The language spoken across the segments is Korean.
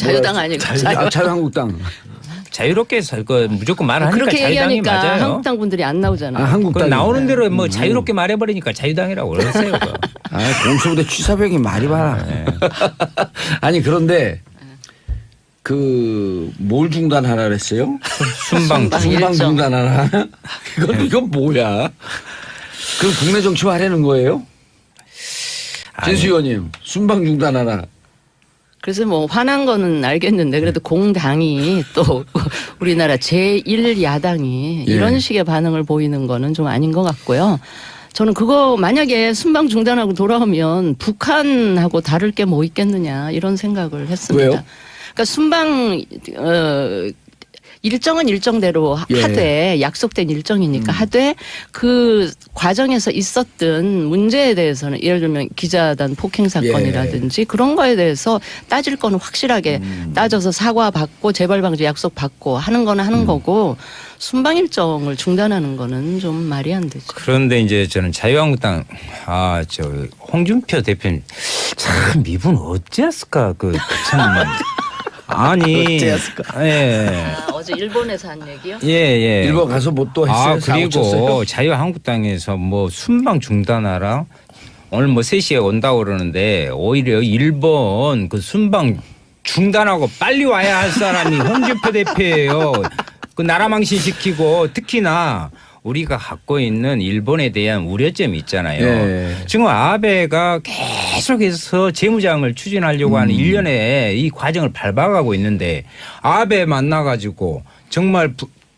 자유당 아니고 자유한국당. 자유롭게 무조건 말하니까 그렇게 자유당이 얘기하니까 맞아요. 한국당 분들이 안 나오잖아요. 한국당 나오는 대로 뭐 자유롭게 말해버리니까 자유당이라고 그러세요. 공수부대 취사병이 말이 많아. 네. 아니 그런데 뭘 중단하라 그랬어요? 순방 중단하라. 이건 뭐야? 그럼 국내 정치화 하려는 거예요? 진수 의원님 순방 중단하라. 그래서 뭐 화난 거는 알겠는데 그래도 공당이 또 우리나라 제1야당이 이런 식의 반응을 보이는 거는 좀 아닌 것 같고요. 저는 그거 만약에 순방 중단하고 돌아오면 북한하고 다를 게 뭐 있겠느냐 이런 생각을 했습니다. 왜요? 그러니까 순방 일정은 일정대로 하되 약속된 일정이니까 하되 그 과정에서 있었던 문제에 대해서는 예를 들면 기자단 폭행 사건이라든지 그런 거에 대해서 따질 거는 확실하게 따져서 사과받고 재발 방지 약속 받고 하는 거는 하는 거고 순방 일정을 중단하는 거는 좀 말이 안 되죠. 그런데 이제 저는 자유한국당 홍준표 대표님 참 이분 어찌했을까 참 아니 어찌했을까? 예. 어제 일본에서 한 얘기요? 예. 일본 가서 뭐 또 했어요? 그리고 자유한국당에서 뭐 순방 중단하라 오늘 뭐 3시에 온다고 그러는데 오히려 일본 그 순방 중단하고 빨리 와야 할 사람이 홍준표 대표예요. 그 나라 망신시키고 특히나 우리가 갖고 있는 일본에 대한 우려점이 있잖아요. 예. 지금 아베가 계속해서 재무장을 추진하려고 하는 일련의 이 과정을 밟아가고 있는데 아베 만나가지고 정말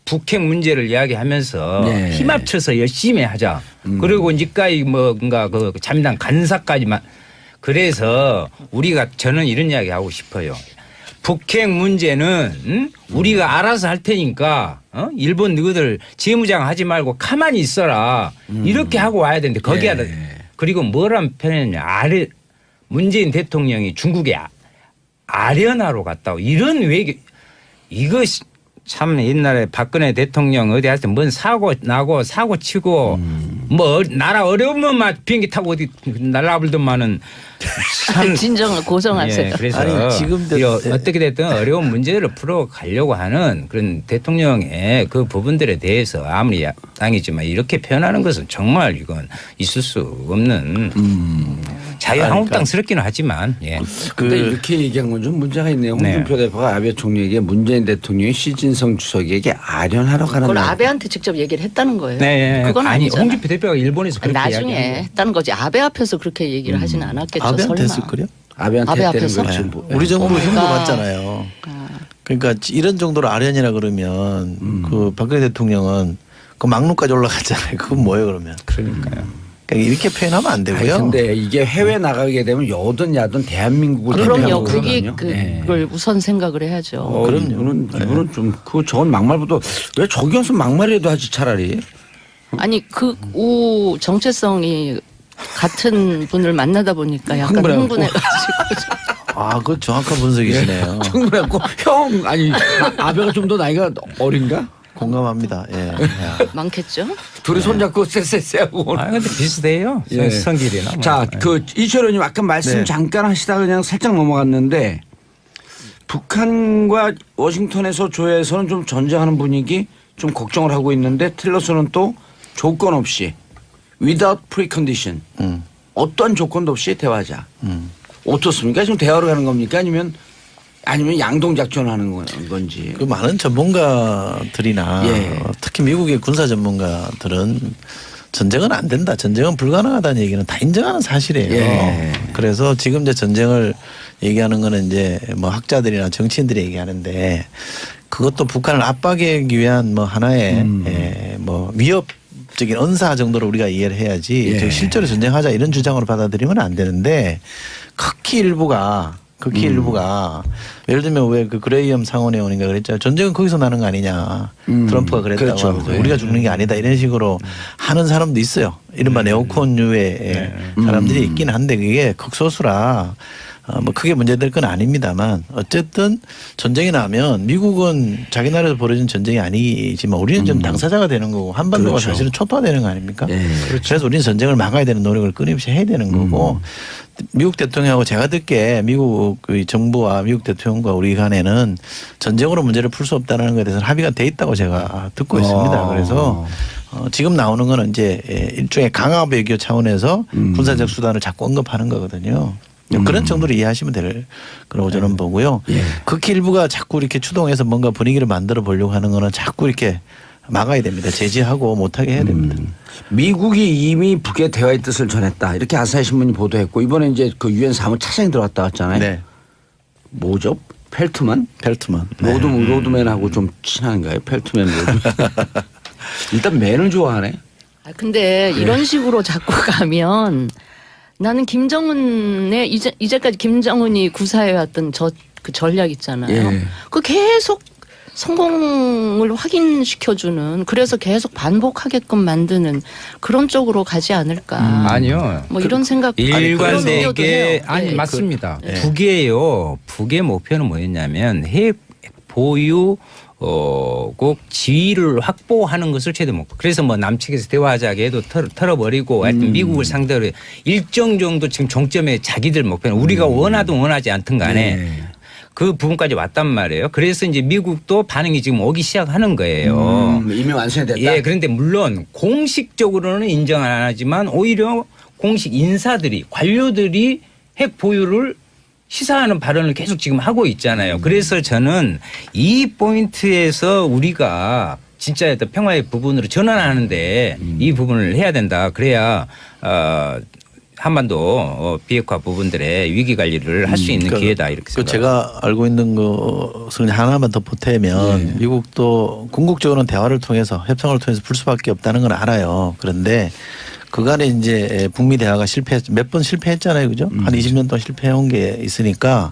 북핵 문제를 이야기하면서 힘 합쳐서 열심히 하자. 그리고 이제까지 뭔가 그 자민당 간사까지만 그래서 저는 이런 이야기 하고 싶어요. 북핵 문제는 우리가 알아서 할 테니까 일본 너희들 재무장 하지 말고 가만히 있어라. 이렇게 하고 와야 되는데 거기에 그리고 뭐란 편이냐 문재인 대통령이 중국에 아련하러 갔다고 이런 외교 이것이 참 옛날에 박근혜 대통령 어디 할 때 뭔 사고 나고 사고 치고 뭐 나라 어려우면 막 비행기 타고 어디 날라불더만은 참 진정을 고정하세요. 예, 그래서 지금도 어떻게 됐든 어려운 문제를 풀어가려고 하는 그런 대통령의 그 부분들에 대해서 아무리 야당이지만 이렇게 표현하는 것은 정말 이건 있을 수 없는 자유한국당스럽기는 하지만 근데 이렇게 얘기한 건 좀 문제가 있네요. 홍준표 대표가 아베 총리에게 문재인 대통령이 시진성 주석에게 아련하러 가는 그걸 아베한테 직접 얘기를 했다는 거예요. 네. 그건 아니 아니잖아. 홍준표 대표가 일본에서 그렇게 나중에 이야기한 했다는 거지. 아베 앞에서 그렇게 얘기를 하지는 않았겠죠. 아베한테 설마. 했을걸요? 아베한테 아베 했다는 앞에서? 거지. 우리 정부 힘도 받잖아요. 그러니까 이런 정도로 아련이라 그러면 그 박근혜 대통령은 그 막루까지 올라갔잖아요. 그건 뭐예요 그러면? 그러니까요. 그러니까 이렇게 표현하면 안 되고요. 근데 이게 해외 나가게 되면 여든 야든 대한민국을 그럼요. 그게 그거거든요. 그걸 우선 생각을 해야죠. 그럼요. 이분은 좀 저건 막말보다 왜 저기 와서 막말이라도 하지 차라리. 아니 우 정체성이 같은 분을 만나다 보니까 약간 흥분해가지고. 그거 정확한 분석이시네요. 흥분했고 형 아니 아베가 좀 더 나이가 어린가? 공감합니다. 예. 많겠죠. 둘이 손잡고 쎄쎄쎄하고. 근데 비슷해요. 성질이나. 자, 이철호님 아까 말씀 잠깐 하시다가 그냥 살짝 넘어갔는데 북한과 워싱턴에서 조회에서는 좀 전쟁하는 분위기 좀 걱정을 하고 있는데 틸러스는 또 조건 없이 without precondition 어떤 조건도 없이 대화하자. 어떻습니까? 지금 대화로 가는 겁니까? 아니면 양동작전을 하는 건지. 그 많은 전문가들이나 특히 미국의 군사 전문가들은 전쟁은 안 된다. 전쟁은 불가능하다는 얘기는 다 인정하는 사실이에요. 그래서 지금 이제 전쟁을 얘기하는 거는 이제 뭐 학자들이나 정치인들이 얘기하는데 그것도 북한을 압박하기 위한 뭐 하나의 뭐 위협적인 언사 정도로 우리가 이해를 해야지 실제로 전쟁하자 이런 주장으로 받아들이면 안 되는데 극히 일부가 예를 들면 왜 그 그레이엄 상원의원인가 그랬잖아요. 전쟁은 거기서 나는 거 아니냐. 트럼프가 그랬다고 그렇죠. 하면서 우리가 죽는 게 아니다 이런 식으로 하는 사람도 있어요. 이른바 네오콘류의 사람들이 있긴 한데 그게 극소수라 뭐 크게 문제될 건 아닙니다만 어쨌든 전쟁이 나면 미국은 자기 나라에서 벌어진 전쟁이 아니지만 우리는 좀 당사자가 되는 거고 한반도가 그렇죠. 사실은 초토화되는 거 아닙니까? 예. 그래서 우리는 전쟁을 막아야 되는 노력을 끊임없이 해야 되는 거고 미국 대통령하고 제가 듣기에 미국 그 정부와 미국 대통령과 우리 간에는 전쟁으로 문제를 풀 수 없다는 것에 대해서는 합의가 돼 있다고 제가 듣고 있습니다. 그래서 지금 나오는 거는 이제 일종의 강화 외교 차원에서 군사적 수단을 자꾸 언급하는 거거든요. 그런 정도로 이해하시면 될 거라고 저는 보고요. 예. 극히 일부가 자꾸 이렇게 추동해서 뭔가 분위기를 만들어 보려고 하는 거는 자꾸 이렇게 막아야 됩니다. 제지하고 못하게 해야 됩니다. 미국이 이미 북의 대화의 뜻을 전했다. 이렇게 아사히 신문이 보도했고 이번에 이제 그 유엔 사무 차장이 들어왔다 왔잖아요. 네. 뭐죠? 펠트만? 펠트만. 로드맨하고 좀 친한가요? 펠트맨 로드맨. 일단 맨을 좋아하네. 아, 근데 이런 식으로 자꾸 가면 나는 김정은의 이제까지 김정은이 구사해왔던 그 전략 있잖아요. 예. 그 계속 성공을 확인시켜주는 그래서 계속 반복하게끔 만드는 그런 쪽으로 가지 않을까. 아니요. 뭐 이런 생각. 그런 우려도 일관되게 해요. 아니 네. 맞습니다. 북의 목표는 뭐였냐면 핵 보유 꼭 지위를 확보하는 것을 최대 목표. 그래서 뭐 남측에서 대화하자게 해도 털어버리고 하여튼 미국을 상대로 일정 정도 지금 종점에 자기들 목표는 우리가 원하든 원하지 않든 간에 네. 그 부분까지 왔단 말이에요. 그래서 이제 미국도 반응이 지금 오기 시작하는 거예요. 이미 완성이 됐다. 예, 그런데 물론 공식적으로는 인정 안 하지만 오히려 공식 인사들이 관료들이 핵 보유를 시사하는 발언을 계속 지금 하고 있잖아요. 그래서 저는 이 포인트에서 우리가 진짜 어떤 평화의 부분으로 전환하는데 이 부분을 해야 된다. 그래야 한반도 비핵화 부분들의 위기 관리를 할 수 있는 기회다 이렇게 생각합니다. 제가 알고 있는 것을 하나만 더 보태면 미국도 궁극적으로는 대화를 통해서 협상을 통해서 풀 수밖에 없다는 건 알아요. 그런데 그간에 이제 북미 대화가 몇 번 실패했잖아요. 그죠? 한 20년 동안 실패해온 게 있으니까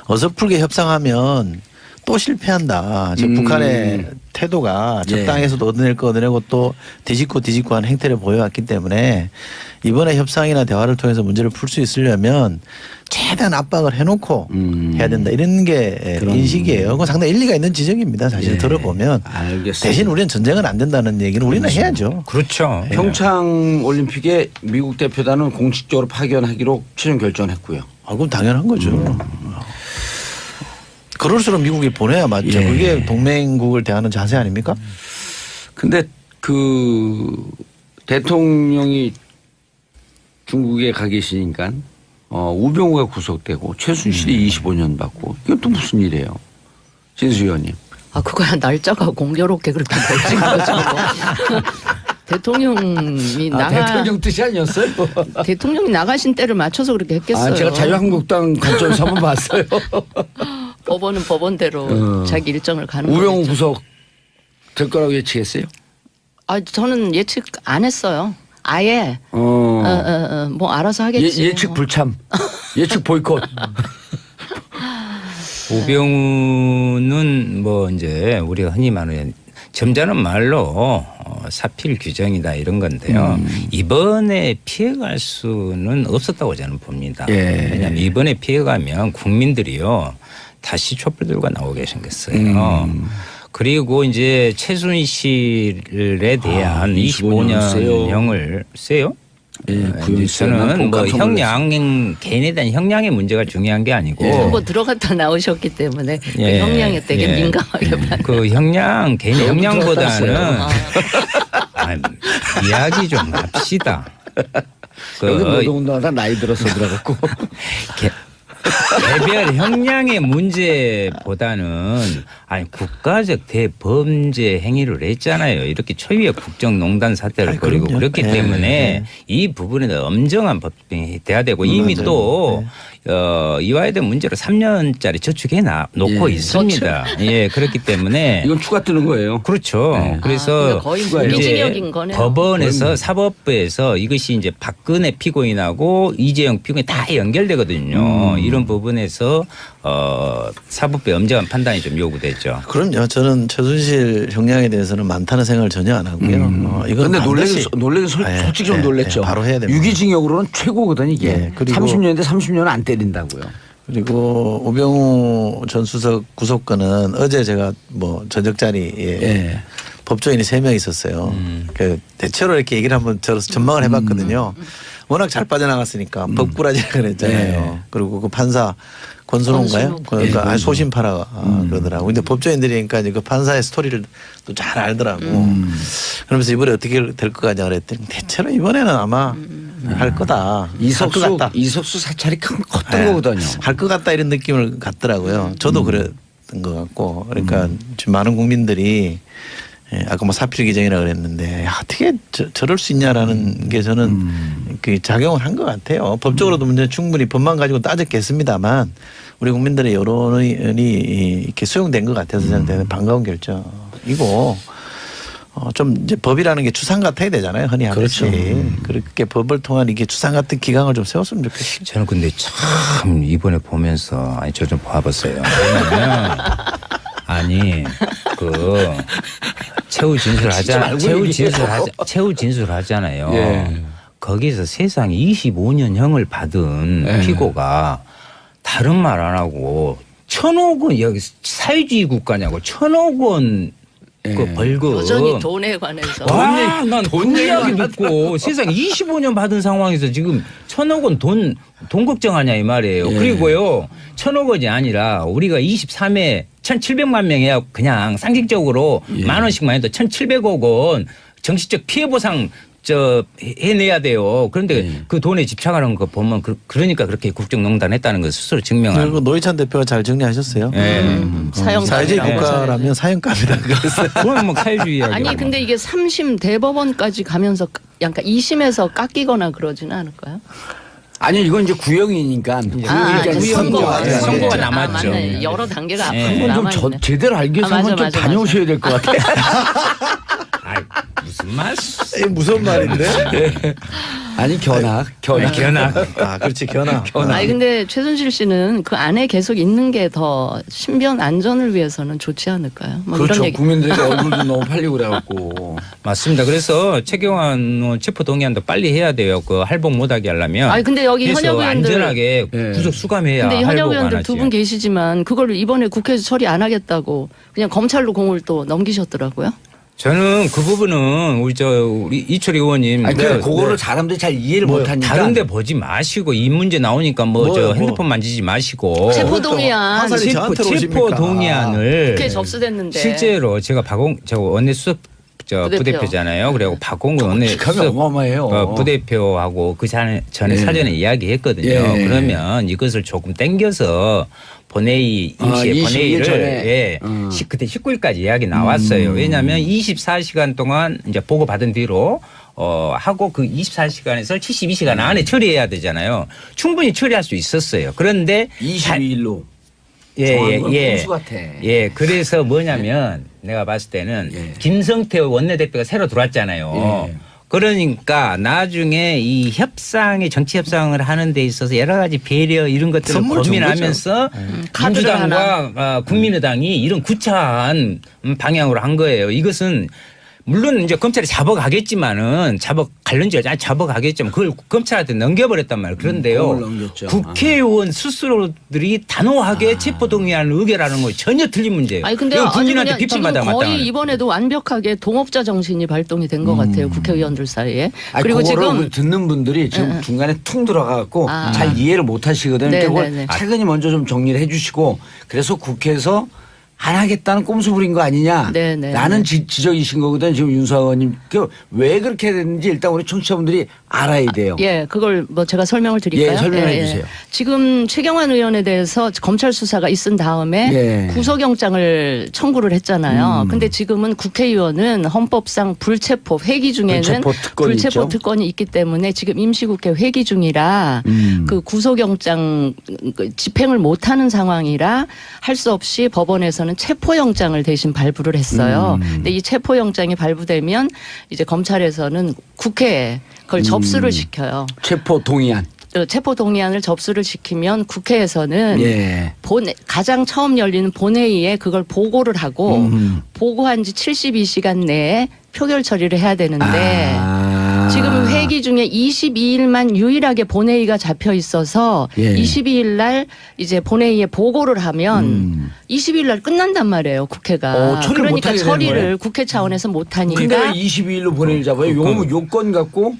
어설프게 협상하면 또 실패한다. 즉 북한의 태도가 적당해서도 얻어낼 거 얻어내고 또 뒤집고 하는 행태를 보여왔기 때문에 이번에 협상이나 대화를 통해서 문제를 풀 수 있으려면 최대한 압박을 해놓고 해야 된다. 이런 게 인식이에요. 그건 상당히 일리가 있는 지적입니다. 사실 들어보면. 알겠습니다. 대신 우리는 전쟁은 안 된다는 얘기는 우리는 해야죠. 그렇죠. 평창 올림픽에 미국 대표단은 공식적으로 파견하기로 최종 결정했고요. 그럼 당연한 거죠. 그럴수록 미국이 보내야 맞죠. 예. 그게 동맹국을 대하는 자세 아닙니까? 근데 그 대통령이 중국에 가 계시니까 우병우가 구속되고 최순실이 25년 받고 이건 또 무슨 일이에요? 진수 의원님. 아, 그거야 날짜가 공교롭게 그렇게 벌진 거죠. 대통령이 대통령 뜻이 아니었어요? 대통령이 나가신 때를 맞춰서 그렇게 했겠어요. 제가 자유한국당 관점에서 한번 봤어요. 법원은 법원대로 자기 일정을 가는 거죠. 우병우 구속 될 거라고 예측했어요? 아, 저는 예측 안 했어요. 아예 뭐 알아서 하겠지. 예측 불참, 예측 보이콧. 우병우는 뭐 이제 우리가 흔히 말하는 점잖은 말로 사필 규정이다 이런 건데요. 이번에 피해갈 수는 없었다고 저는 봅니다. 왜냐하면 이번에 피해가면 국민들이요 다시 촛불 들고 나오게 생겼어요. 그리고 이제 최순실에 대한 25년형을 세요? 저는 뭐 형량 개인에 대한 형량의 문제가 중요한 게 아니고 뭐 들어갔다 나오셨기 때문에 그 형량에 되게 민감하게 그 형량 개인 형량보다는 이야기 좀 합시다. 여기 노동운동하다 나이 들어서 들어갔고 개별 형량의 문제보다는 국가적 대범죄 행위를 했잖아요. 이렇게 초유의 국정농단 사태를 벌이고 그렇기 때문에 이 부분에 엄정한 법정이 돼야 되고 이미 또 이와에 대한 문제로 3년짜리 저축해 놓고 있습니다. 예, 그렇기 때문에 이건 추가 뜨는 거예요. 그렇죠. 그래서 거의 무기징역인 거네요. 법원에서 사법부에서 이것이 이제 박근혜 피고인하고 이재용 피고인 다 연결되거든요. 이런 부분에서 사법부의 엄정한 판단이 좀 요구되죠. 그럼요. 저는 최순실 형량에 대해서는 많다는 생각을 전혀 안 하고요. 이건 근데 놀래는 솔직히 좀 놀랬죠. 바로 해야 됩니다. 유기징역으로는 최고거든 이게. 30년인데 30년은 안 때린다고요. 그리고 우병우 전 수석 구속건은 어제 제가 뭐 저녁 자리에 예. 법조인이 3명 있었어요. 그 대체로 이렇게 얘기를 한번 저로서 전망을 해봤거든요. 워낙 잘 빠져나갔으니까 법꾸라지라 그랬잖아요. 그리고 그 판사 권순호인가요? 그러니까 소심파라 그러더라고. 근데 법조인들이 그러니까 그 판사의 스토리를 또 잘 알더라고. 그러면서 이번에 어떻게 될 것 같냐 그랬더니 대체로 이번에는 아마 할 거다. 이석수 사찰이 컸던 거거든요. 할 것 같다 이런 느낌을 갖더라고요. 저도 그랬던 것 같고. 그러니까 지금 많은 국민들이 아까 뭐 사필 규정이라 그랬는데 어떻게 저럴 수 있냐라는 게 저는 그 작용을 한 것 같아요. 법적으로도 문제는 충분히 법만 가지고 따졌겠습니다만 우리 국민들의 여론이 이렇게 수용된 것 같아서 저는 대단히 반가운 결정이고 좀 이제 법이라는 게 추상 같아야 되잖아요. 흔히 하듯이. 그렇죠. 그렇게 법을 통한 이게 추상 같은 기강을 좀 세웠으면 좋겠어요. 저는 근데 참 이번에 보면서 아니 저 좀 봐봤어요. 왜냐면 아니 그 최후 진술하잖아요. 예. 거기서 세상에 25년형을 받은 피고가 다른 말 안 하고 1,000억 원 여기 사회주의 국가냐고 1,000억 원 그 벌금. 여전히 돈에 관해서. 난 돈 이야기 듣고 세상에 25년 받은 상황에서 지금 1,000억 원 돈 걱정하냐 이 말이에요. 그리고요 1,000억 원이 아니라 우리가 23회 1,700만 명이야 그냥 상식적으로 만 원씩만 해도 1,700억 원 정치적 피해 보상 해내야 돼요. 그런데 그 돈에 집착하는 거 보면 그러니까 그렇게 국정농단 했다는 걸 스스로 증명하는. 그리고 노회찬 대표가 잘 정리하셨어요. 사회주의 국가라면 사형감이다 그랬어요. 그건 뭐 사회주의 이야기. 아니 근데 이게 3심 대법원까지 가면서 약간 2심에서 깎이거나 그러지는 않을까요? 아니 이건 이제 구형이니까 선고가 남았죠. 맞네. 여러 단계가 한번 좀 제대로 알기 위해서 한번 좀 다녀오셔야 될 것 같아요. 무슨 말? 무슨 말인데? 아니 견학. 그렇지 견학. 아니 근데 최순실 씨는 그 안에 계속 있는 게 더 신변 안전을 위해서는 좋지 않을까요? 뭐 그렇죠. 이런 얘기. 국민들의 얼굴도 너무 팔리고 그래갖고. 맞습니다. 그래서 최경환 체포 동의안도 빨리 해야 돼요. 그 할복 못하게 하려면. 아니 근데 여기 현역 의원들 안전하게 구속 수감해야. 근데 현역 의원들 두 분 계시지만 그걸 이번에 국회에서 처리 안 하겠다고 그냥 검찰로 공을 또 넘기셨더라고요. 저는 그 부분은 우리 이철희 의원님. 아니 그거를 사람들이 잘 이해를 못하니까. 다른데 보지 마시고 이 문제 나오니까 핸드폰 만지지 마시고. 체포 동의안. 체포 동의안을 국회에 접수됐는데. 실제로 제가 원내수석 부대표잖아요. 그리고 박홍근 원내수석 어마어마해요. 부대표하고 그 전에 사전에 이야기했거든요. 그러면 이것을 조금 당겨서 본회의 본회의를 그때 19일까지 예약이 나왔어요. 왜냐하면 24시간 동안 이제 보고 받은 뒤로 하고 그 24시간에서 72시간 안에 처리해야 되잖아요. 충분히 처리할 수 있었어요. 그런데 22일로. 예. 그래서 뭐냐면 내가 봤을 때는 김성태 원내대표가 새로 들어왔잖아요. 그러니까 나중에 이 정치 협상을 하는 데 있어서 여러 가지 배려 이런 것들을 고민하면서 민주당과 국민의당이 이런 구차한 방향으로 한 거예요. 이것은 물론 이제 검찰이 잡아가겠지만 그걸 검찰한테 넘겨버렸단 말이에요. 그런데요. 국회의원 스스로들이 단호하게 체포동의안을 의결하는 거 전혀 틀린 문제예요. 아니 근데 국민한테 비판받아 지금 거의 이번에도 완벽하게 동업자 정신이 발동이 된 것 같아요. 국회의원들 사이에. 그리고 지금 듣는 분들이 지금 중간에 퉁 들어가갖고 잘 이해를 못 하시거든요. 그걸 차근히 먼저 좀 정리를 해 주시고 그래서 국회에서 안 하겠다는 꼼수 부린 거 아니냐. 라는 지적이신 거거든요. 지금 윤수아 의원님. 왜 그렇게 됐는지 일단 우리 청취자분들이 알아야 돼요. 그걸 뭐 제가 설명을 드릴까요? 설명해 주세요. 지금 최경환 의원에 대해서 검찰 수사가 있은 다음에 구속영장을 청구를 했잖아요. 근데 지금은 국회의원은 헌법상 불체포 회기 중에는 불체포 특권이 있기 때문에 지금 임시국회 회기 중이라 그 구속영장 집행을 못하는 상황이라 할 수 없이 법원에서는 체포영장을 대신 발부를 했어요. 근데 이 체포영장이 발부되면 이제 검찰에서는 국회에 그걸 접수를 시켜요. 체포동의안을 접수를 시키면 국회에서는 가장 처음 열리는 본회의에 그걸 보고를 하고 보고한 지 72시간 내에 표결 처리를 해야 되는데 지금 회기 중에 22일만 유일하게 본회의가 잡혀 있어서 예. 22일 날 이제 본회의에 보고를 하면 20일 날 끝난단 말이에요, 국회가. 처리를 그러니까 못하게 되는 처리를 거예요? 국회 차원에서 못 하니까 근데 왜 22일로 본회의를 잡아요? 요거 요건 갖고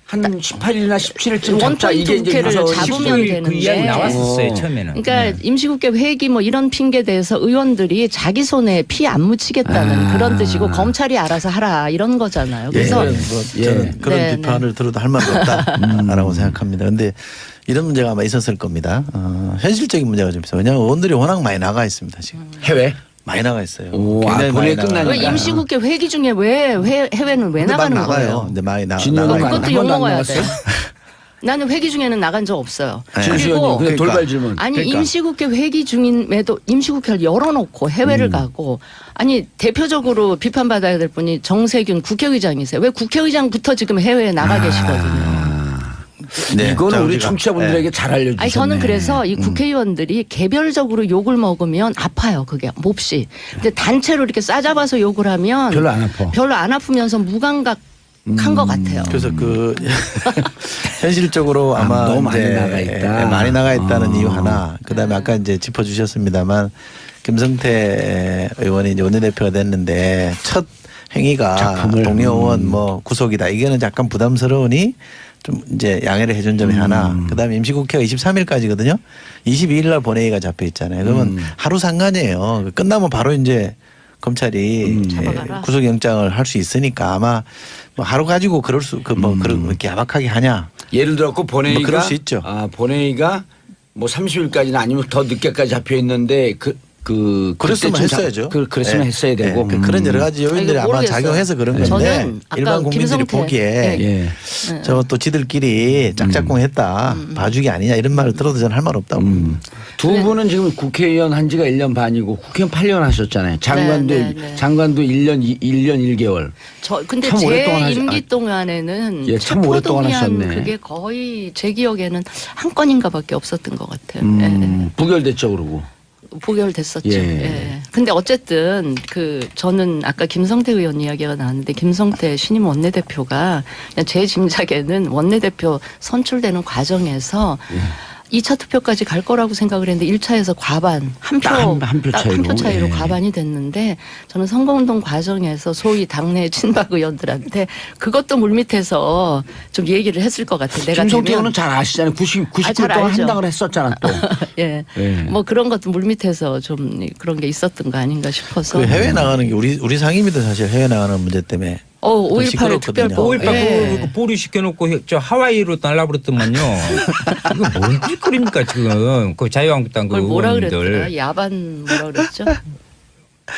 한 18일이나 17일쯤 잡자. 원포인트 이게 이제 국회를 유서 잡으면 그 되는데. 이야기 나왔었어요 처음에는. 그러니까 임시국회 회기 뭐 이런 핑계 대해서 의원들이 자기 손에 피 안 묻히겠다는 그런 뜻이고 검찰이 알아서 하라 이런 거잖아요. 그래서 저는 그런 네, 비판을 들어도 할 말이 없다라고 생각합니다. 그런데 이런 문제가 아마 있었을 겁니다. 현실적인 문제가 좀 있어요. 왜냐하면 의원들이 워낙 많이 나가 있습니다. 지금 해외? 많이 나가 있어요. 오, 굉장히 본회의 많이 나가요. 끝나니까. 왜 임시국회 회기 중에 왜 해외는 왜 근데 막 나가는 나가요. 거예요? 근데 많이 진영은 나가요. 그것도 한 욕 번도 안 먹어야 나갔어요? 돼. 나는 회기 중에는 나간 적 없어요. 네. 진수연님, 그리고 근데 그러니까. 돌발 질문. 아니 그러니까. 임시국회 회기 중임에도 임시국회를 열어놓고 해외를 가고 아니 대표적으로 비판받아야 될 분이 정세균 국회의장이세요. 왜 국회의장부터 지금 해외에 나가 계시거든요. 네, 이거는 자, 우리 우리가, 청취자분들에게 잘 알려주셨네. 아니 저는 그래서 이 국회의원들이 개별적으로 욕을 먹으면 아파요. 그게 몹시. 근데 단체로 이렇게 싸잡아서 욕을 하면 별로 안 아파. 별로 안 아프면서 무감각한 것 같아요. 그래서 그 현실적으로 아마 너무 많이 이제 나가 있다. 많이 나가 있다는 이유 하나. 그다음에 아까 이제 짚어주셨습니다만 김성태 의원이 이제 원내대표가 됐는데 첫 행위가 작품을. 동료 의원 뭐 구속이다. 이게는 약간 부담스러우니 좀 이제 양해를 해준 점이 하나. 그다음에 임시국회가 23일까지거든요. 22일 날 본회의가 잡혀 있잖아요. 그러면 하루 상관이에요. 끝나면 바로 이제 검찰이 이제 잡아가라. 구속영장을 할 수 있으니까 아마 뭐 하루 가지고 그럴 수 그런 이렇게 야박하게 하냐. 예를 들었고 본회의가 뭐 그럴 수 있죠. 본회의가 뭐 30일까지나 아니면 더 늦게까지 잡혀 있는데 그랬으면 그때쯤 했어야죠. 그랬으면 네. 했어야 되고. 네. 그런 여러 가지 요인들이 이거 아마 모르겠어요. 작용해서 그런 네. 건데 저는 아까 일반 국민들이 김성태. 보기에 예. 저거 또 지들끼리 짝짝꿍했다 봐주기 아니냐 이런 말을 들어도 저는 할 말 없다고. 두 분은 지금 국회의원 한 지가 1년 반이고 국회의원 8년 하셨잖아요. 장관도 네, 네, 네. 장관도 1년 1개월. 근데 참 제 오랫동안 임기 동안에는 예, 참 오랫동안 체포동의안 하셨네. 그게 거의 제 기억에는 한 건인가밖에 없었던 것 같아요. 예. 부결됐죠 그러고. 부결됐었죠. 예. 예. 근데 어쨌든 저는 아까 김성태 의원 이야기가 나왔는데 김성태 신임 원내대표가 그냥 제 짐작에는 원내대표 선출되는 과정에서 2차 투표까지 갈 거라고 생각을 했는데 1차에서 과반 한 표 차이로 예. 과반이 됐는데 저는 선거운동 과정에서 소위 당내 친박 의원들한테 그것도 물밑에서 좀 얘기를 했을 것 같아요. 내가 김성태 되면 의원은 잘 아시잖아요. 99일 잘 동안 알죠. 한당을 했었잖아 또. 예. 예. 뭐 그런 것도 물밑에서 좀 그런 게 있었던 거 아닌가 싶어서. 그 해외 나가는 게 우리 상임위도 사실 해외 나가는 문제 때문에 5.18 시끄럽거든요. 특별법. 5.18 예. 보류 시켜놓고 저 하와이로 날라버렸더만요. 이거 뭔 짓거리입니까 지금 그 자유한국당 그 그걸 뭐라 의원들. 그랬더라? 야반 뭐라 그랬죠?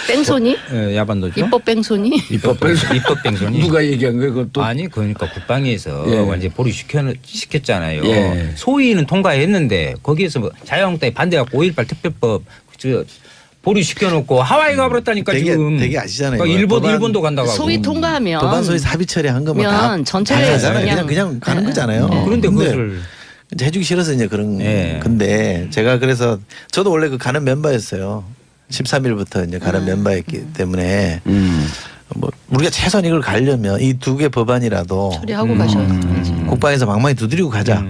뺑소니? 예, 야반도죠. 입법 뺑소니? 입법 입법 뺑소니. 누가 얘기한 거예요 그것도? 아니 그러니까 국방위에서 예. 이제 보류 시켰잖아요. 예. 소위는 통과했는데 거기에서 뭐 자유한국당이 반대갖고 5.18 특별법 보류 시켜놓고 하와이 가버렸다니까 지금. 되게 아시잖아요. 그러니까 일본도 간다고 하고. 소위 통과하면 도반 소위 사비 처리한 거면 다 전체를 하잖아요. 그냥 가는 네. 거잖아요. 그런데 근데 그것을 이제 해주기 싫어서 이제 그런 예. 건데 제가 그래서 저도 원래 그 가는 멤버였어요. 13일부터 이제 가는 멤버였기 때문에 뭐 우리가 최소한 이걸 가려면 이 두 개 법안이라도 처리하고 가셔야지. 국방에서 막막히 두드리고 가자.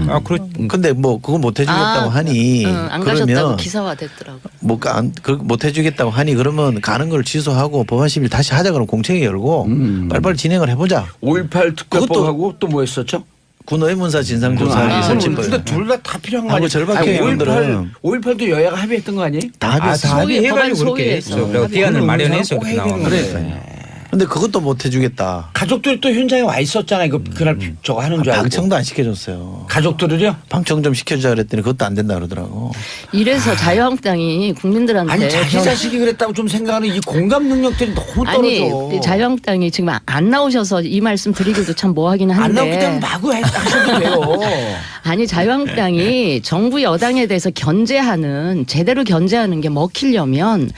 아 그렇. 근데 뭐 그거 못 해주겠다고 하니 안 가셨다고 그러면 기사화 됐더라고. 못 해주겠다고 하니 그러면 가는 걸 취소하고 법안 심의를 다시 하자 그러면 공청회 열고 빨리빨리 진행을 해보자. 5.18 특별법하고 또 뭐 했었죠? 군의문사 진상조사기 설치법. 근데 둘 다 필요한 거 아이고, 아니에요? 절박해, 의원들은. 5.18도 여야가 합의했던 거 아니에요? 다 합의했어. 다 합의해가지고 법안 그렇게 소위에서. 했어. 그리고 대안을 마련해서 꼭 이렇게 해야 나온 되는 거예요. 거예요. 근데 그것도 못 해주겠다. 가족들이 또 현장에 와 있었잖아요. 그날 저거 하는 줄 알고. 방청도 안 시켜줬어요. 가족들을요? 방청 좀 시켜주자 그랬더니 그것도 안 된다 그러더라고. 이래서 자유한국당이 국민들한테 아니 자기 자식이 그랬다고 좀 생각하는 이 공감 능력들이 너무 떨어져. 아니 자유한국당이 지금 안 나오셔서 이 말씀 드리기도 참 뭐하긴 한데 안 나오기 때문에 마구 하셔도 돼요. 아니 자유한국당이 정부 여당에 대해서 제대로 견제하는 게 먹히려면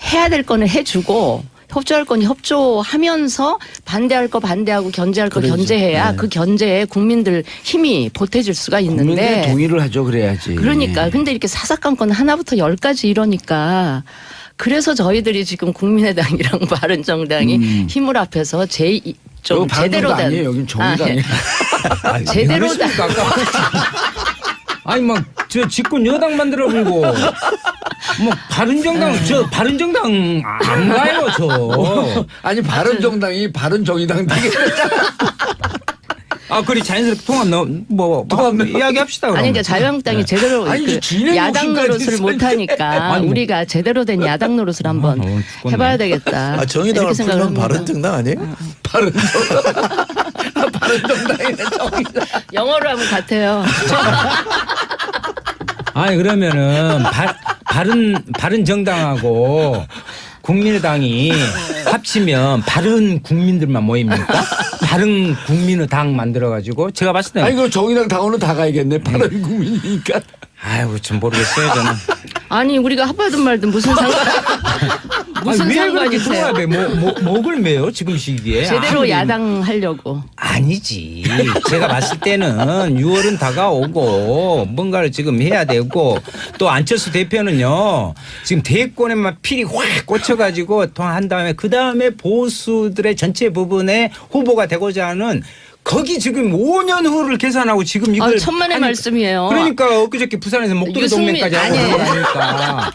해야 될 거는 해주고 협조할 건 협조하면서 반대할 거 반대하고 견제할 거 그러죠. 견제해야 네. 그 견제에 국민들 힘이 보태질 수가 국민들이 있는데 동의를 하죠. 그래야지. 그러니까 근데 이렇게 사사건건 하나부터 10까지 이러니까 그래서 저희들이 지금 국민의당이랑 바른정당이 힘을 합해서 좀 제대로 된 아니에요. 여긴 정의당이에요. 제대로 된 아니 막 저 집권 여당 만들어 불고 뭐 바른정당 저 바른정당 안 가요 저. 아니 바른정당이 바른정의당 되겠다. 아 그리 자연스럽게 통합 뭐 이야기합시다. 그럼. 아니 그러니까 자유한국당이 제대로 아니, 그 진행 야당 욕심까지 노릇을 있어야 못하니까 아니, 뭐. 우리가 제대로 된 야당 노릇을 한번 죽겠네. 해봐야 되겠다. 아, 정의당을 이렇게 생각을 풀면 합니다. 바른정당 아니에요? 바른정당이네 정의당. 영어로 하면 같아요. 아니 그러면은 바른 정당하고 국민의당이 합치면 바른 국민들만 모입니까? 바른 국민의 당 만들어가지고 제가 봤을 때는 아니 그 정의당 당원은 다 가야겠네. 바른 국민이니까. 아이고 좀 모르겠어요 저는. 아니 우리가 합하든 말든 무슨 상관 무슨 아니, 왜 그렇게 상관이세요? 통합에 목을 매요 지금 시기에. 제대로 아무리 야당 하려고. 아니지. 제가 봤을 때는 6월은 다가오고 뭔가를 지금 해야 되고 또 안철수 대표는요 지금 대권에만 필이 확 꽂혀가지고 통한 다음에 그 다음에 보수들의 전체 부분에 후보가 되고자 하는 거기 지금 5년 후를 계산하고 지금 이걸 천만의 하니- 말씀이에요. 그러니까 엊그저께 부산에서 목도리 유승민- 동맹까지 하고 아니. 그러니까.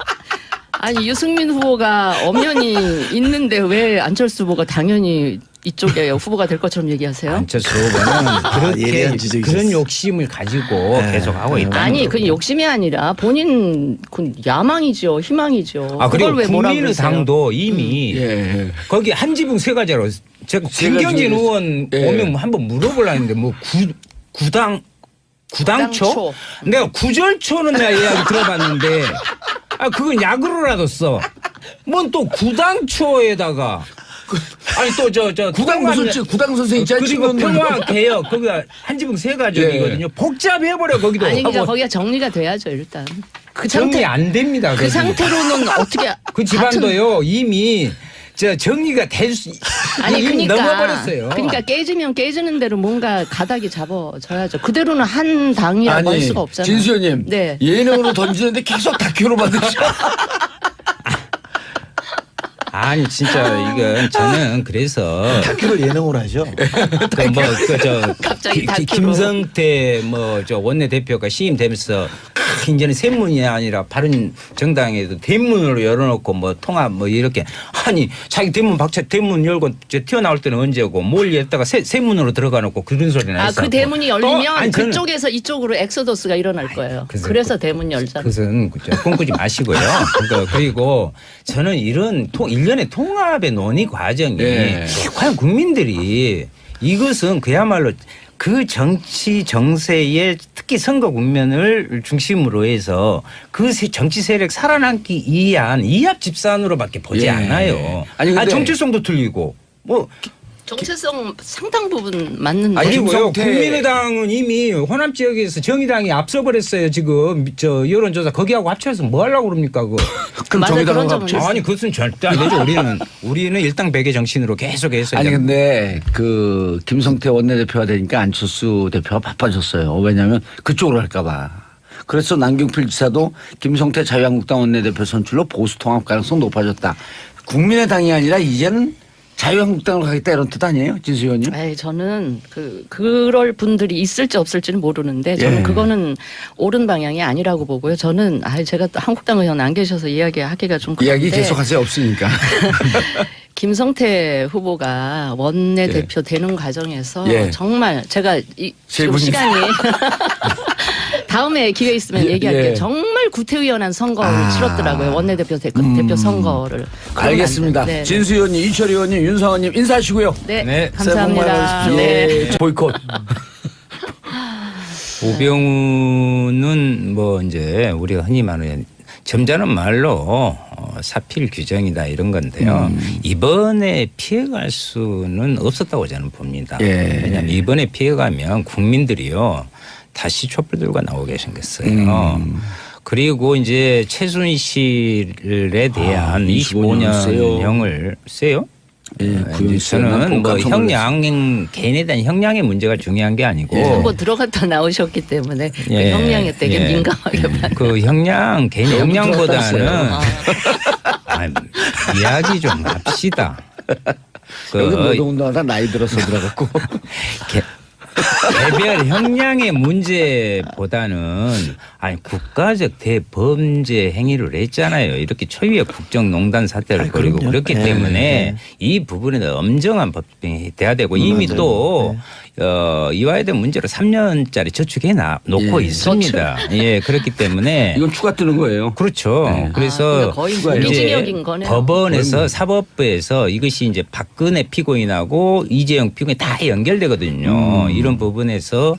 아니 유승민 후보가 엄연히 있는데 왜 안철수 후보가 당연히 이쪽에 후보가 될 것처럼 얘기하세요? 안철수 후보는 그렇게 예리한 지적이셨어. 그런 욕심을 가지고 계속 하고 있다. 아니 그 욕심이 아니라 본인 그 야망이죠, 희망이죠. 아 그리고 그걸 왜 뭐라 그러세요? 국민의당도 이미 예. 거기 한 지붕 세 가지로 제가 세 김경진 가지. 의원 예. 오면 한번 물어보려는데 뭐 구당초? 구당초. 내가 구절초는 내가 이야기 들어봤는데 아 그건 약으로라도 써. 뭔 또 구당초에다가 아니 또 저 구당 무슨 구당 선생 있잖아요. 그리고 친구는. 평화 개혁 거기가 한 지붕 세 가지거든요. 복잡해버려 거기도. 아니 그러니까 하고 거기가 정리가 돼야죠 일단. 그 정리 상태 안 됩니다. 그 거기. 상태로는 어떻게 그 집안도요 이미 저 정리가 될 수 아니 이미 그러니까 넘어버렸어요. 그러니까 깨지면 깨지는 대로 뭔가 가닥이 잡아져야죠. 그대로는 한 당이라고 할 수가 없잖아요. 진수현님. 네. 예능으로 던지는데 계속 다큐로 만드셔. 아니 진짜 이건 저는 그래서 다큐를 예능으로 하죠. 그뭐그저 갑자기 다큐로. 김성태 뭐 저 원내 대표가 시임되면서 이제는 세문이 아니라 바른 정당에도 대문으로 열어놓고 뭐 통합 뭐 이렇게 아니 자기 대문 열고 저 튀어나올 때는 언제고 뭘 했다가 세문으로 들어가 놓고 그런 소리나 했어. 그 대문이 열리면 아니, 저는 그쪽에서 이쪽으로 엑소더스가 일어날 거예요. 그래서 대문 열잖아요. 그것은 꿈꾸지 마시고요. 그리고 저는 이런 일련의 통합의 논의 과정이 네. 과연 국민들이 이것은 그야말로 그 정치 정세의 특히 선거 국면을 중심으로 해서 그 정치 세력 살아남기 위한 이합 집산으로밖에 보지 예. 않아요. 아니, 근데 정체성도 틀리고 뭐 정체성 상당 부분 맞는데. 아니, 아니고요. 김성태- 국민의당은 이미 호남 지역에서 정의당이 앞서버렸어요. 지금 저 여론조사 거기하고 합쳐서 뭐 하려고 그럽니까 그거. 그럼 맞아요. 정의당하고 그런 점은 합쳐. 있어요. 아니 그것은 절대 안 되죠. 우리는 일당백의 정신으로 계속해서 아니 근데 그 김성태 원내대표가 되니까 안철수 대표가 바빠졌어요. 왜냐하면 그쪽으로 할까봐. 그래서 남경필 지사도 김성태 자유한국당 원내대표 선출로 보수 통합 가능성 높아졌다. 국민의당이 아니라 이제는 자유한국당으로 가겠다 이런 뜻 아니에요, 진수 의원님? 에이, 저는 그럴 분들이 있을지 없을지는 모르는데 저는 예. 그거는 옳은 방향이 아니라고 보고요. 저는 제가 또 한국당 의원 안 계셔서 이야기하기가 좀 그런데 이야기 계속하세요. 없으니까. 김성태 후보가 원내대표 되는 과정에서 예. 정말 제가 지금 분이- 시간이 다음에 기회 있으면 예, 얘기할게요. 예. 정말 구태의연한 선거를 아. 치렀더라고요. 원내대표 대표 선거를. 알겠습니다. 네, 네. 진수 의원님, 이철 의원님, 윤상원님 인사하시고요. 네, 네. 감사합니다. 새해 복 많이 받으십시오. 네. 예, 보이콧. 우병우는 뭐 이제 우리가 흔히 말하는 점잖은 말로 사필 규정이다 이런 건데요. 이번에 피해갈 수는 없었다고 저는 봅니다. 예. 왜냐하면 이번에 피해가면 국민들이요 다시 촛불 들고 나오게 생겼어요. 그리고 이제 최순실에 대한 25년형을 세요? 예, 구형 저는 뭐 형량 개인에 대한 형량의 문제가 중요한 게 아니고 후보 들어갔다 나오셨기 때문에 그 예, 형량에 되게 예. 민감하게 봤는데. 그 형량 개인 형량보다는 아. 이야기 좀 합시다. 여기 노동운동하다 나이 들어서 들어갔고. 개별 형량의 문제보다는 아니 국가적 대범죄 행위를 했잖아요. 이렇게 초유의 국정농단 사태를 벌이고 그럼요. 그렇기 때문에 이 부분에는 엄정한 법정이 돼야 되고 이미 맞아요. 또 이와에 대한 문제로 3년짜리 저축해 놓고 있습니다. 예, 그렇기 때문에 이건 추가 뜨는 거예요. 그렇죠. 네. 그래서 그러니까 거의 이제 무기징역인 거네요. 법원에서 사법부에서 이것이 이제 박근혜 피고인하고 이재용 피고인 다 연결되거든요. 이런 부분에서